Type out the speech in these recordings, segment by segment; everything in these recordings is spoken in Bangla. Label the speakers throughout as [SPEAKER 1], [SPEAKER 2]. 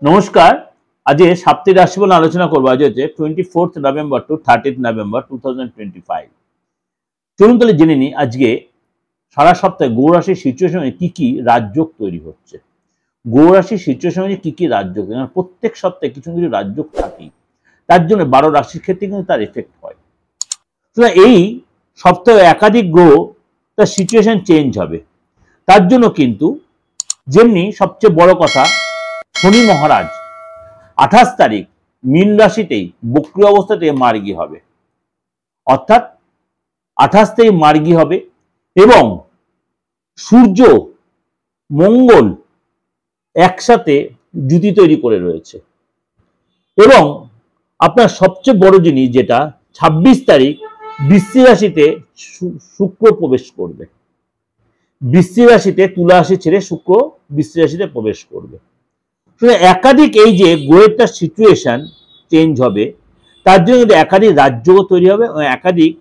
[SPEAKER 1] নমস্কার। আজ সাপ্তাহিক রাশিফল আলোচনা করবো। আজ হচ্ছে 24th November two 30th November 2025। চলুন তাহলে জেনে নিই আজকে সারা সপ্তাহে গৌর রাশির সিচুয়েশনে কি কি রাজযোগ তৈরি হচ্ছে। গৌর রাশির সিচুয়েশনে কি কি রাজযোগ, প্রত্যেক সপ্তাহে কিছু কিছু রাজযোগ থাকেই, তার জন্য 12 রাশির ক্ষেত্রে কিন্তু তার এফেক্ট হয়। এই সপ্তাহে একাধিক গ্রহ তার সিচুয়েশন চেঞ্জ হবে। তার জন্য কিন্তু যেমনি সবচেয়ে বড় কথা, শনি মহারাজ 28 তারিখ মীন রাশিতেই বক্রী অবস্থাতে মার্গী হবে, অর্থাৎ 28 তারিখ মার্গী হবে এবং সূর্য মঙ্গল একসাথে জুতি তৈরি করে রয়েছে। এবং আপনার সবচেয়ে বড় জিনিস যেটা 26 তারিখ বৃশ্চিক রাশিতে শুক্র প্রবেশ করবে। বৃশ্চিক রাশিতে তুলা রাশি ছেড়ে শুক্র বৃশ্চিক রাশিতে প্রবেশ করবে। একাধিক এই যে গ্রহের সিচুয়েশন চেঞ্জ হবে, তার জন্য কিন্তু একাধিক রাজযোগ তৈরি হবে, একাধিক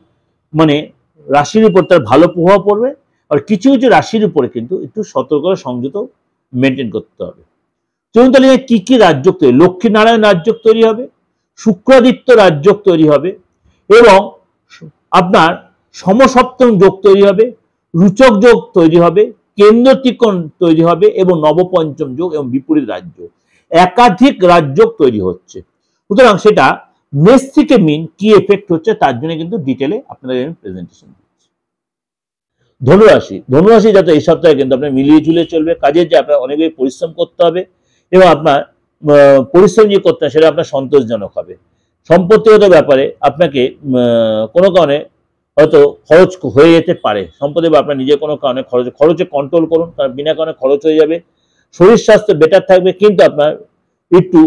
[SPEAKER 1] রাশির উপর তার ভালো প্রভাব পড়বে। আর কিছু কিছু রাশির উপরে কিন্তু একটু সতর্কতা সংযত মেনটেন করতে হবে। চলুন তাহলে কি কি রাজযোগ তৈরি। লক্ষ্মী নারায়ণ রাজযোগ তৈরি হবে, শুক্রাদিত্য রাজযোগ তৈরি হবে এবং আপনার সমসপ্তম যোগ তৈরি হবে, রুচক যোগ তৈরি হবে, কেন্দ্র ত্রিকোণ তৈরি হবে এবং নবপঞ্চম যোগ এবং বিপরীত রাজযোগ, একাধিক রাজযোগ তৈরি হচ্ছে। সুতরাং সেটা মেষ থেকে মিন কি এফেক্ট হচ্ছে তার জন্য কিন্তু ডিটেলে আপনাদের আমি প্রেজেন্টেশন দিচ্ছি। ধনুরাশি যাতে এই সপ্তাহে কিন্তু আপনার মিলিয়ে ঝুলিয়ে চলবে। কাজের যে আপনার অনেক পরিশ্রম করতে হবে এবং আপনার পরিশ্রম যে করতে হবে সেটা আপনার সন্তোষজনক হবে। সম্পত্তিগত ব্যাপারে আপনাকে কোনো কারণে হয়তো খরচ হয়ে যেতে পারে। সম্পত্তি বা আপনার নিজের কোনো কারণে খরচে কন্ট্রোল করুন, কারণ বিনা কারণে খরচ হয়ে যাবে। শরীর স্বাস্থ্য বেটার থাকবে, কিন্তু আপনার একটু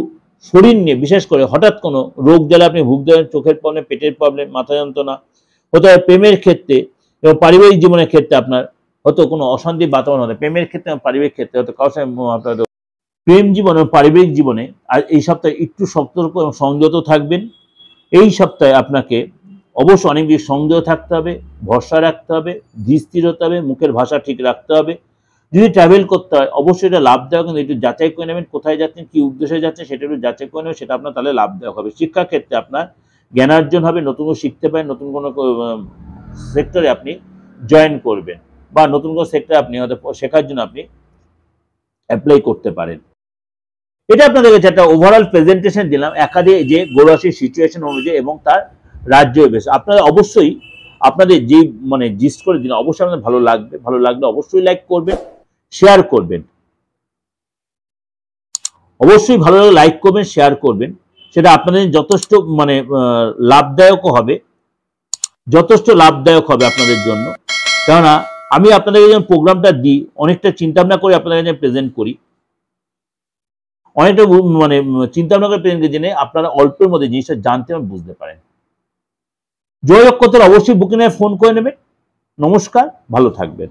[SPEAKER 1] শরীর নিয়ে বিশেষ করে হঠাৎ কোনো রোগ জ্বালা আপনি ভুগতে পারেন, চোখের প্রবলেম, পেটের প্রবলেম, মাথা যন্ত্রণা হতে হয়। প্রেমের ক্ষেত্রে এবং পারিবারিক জীবনের ক্ষেত্রে আপনার হয়তো কোনো অশান্তি বাতাবরণ হতে, প্রেমের ক্ষেত্রে এবং পারিবারিক ক্ষেত্রে হয়তো কারোর সঙ্গে আপনার প্রেম জীবন এবং পারিবারিক জীবনে আর এই সপ্তাহে একটু সতর্ক এবং সংযত থাকবেন। এই সপ্তাহে আপনাকে অবশ্য অনেক বেশি সংযত থাকতে হবে, ভরসা রাখতে হবে, ধীর স্থির হতে হবে, মুখের ভাষা ঠিক রাখতে হবে। যদি ট্রাভেল করতে হয় অবশ্যই এটা লাভদায়ক, কিন্তু একটু যাচাই করে নেবেন কোথায় যাচ্ছেন, কি উদ্দেশ্যে যাচ্ছেন সেটা একটু যাচাই করে নেবেন, সেটা আপনার তাহলে লাভদায়ক হবে। শিক্ষাক্ষেত্রে আপনার জ্ঞানার্জন হবে, নতুন কোনো শিখতে পারেন, নতুন কোনো সেক্টরে আপনি জয়েন করবেন বা নতুন কোনো সেক্টরে আপনি হয়তো শেখার জন্য আপনি অ্যাপ্লাই করতে পারেন। এটা আপনাদের কাছে একটা ওভারঅল প্রেজেন্টেশন দিলাম একাধিক যে গৌররাশির সিচুয়েশন অনুযায়ী এবং তার রাজ্য বেশ। আপনারা অবশ্যই আপনাদের যে জিস্ট করে দিন, অবশ্যই আপনাদের ভালো লাগবে। ভালো লাগলে অবশ্যই লাইক করবেন, শেয়ার করবেন। অবশ্যই ভালো লাগলে লাইক করবেন, শেয়ার করবেন। সেটা আপনাদের যথেষ্ট লাভদায়ক হবে, যথেষ্ট লাভদায়ক হবে আপনাদের জন্য। কেননা আমি আপনাদের যখন প্রোগ্রামটা দিই অনেকটা চিন্তা ভাবনা করে আপনাদের কাছে প্রেজেন্ট করি, অনেকটা চিন্তা ভাবনা করে প্রেজেন্ট জেনে আপনারা অল্পের মধ্যে জিনিসটা জানতে এবং বুঝতে পারেন। যোগাযোগ করতে অবশ্যই বুকিংয়ে ফোন করে নেবেন। নমস্কার, ভালো থাকবেন।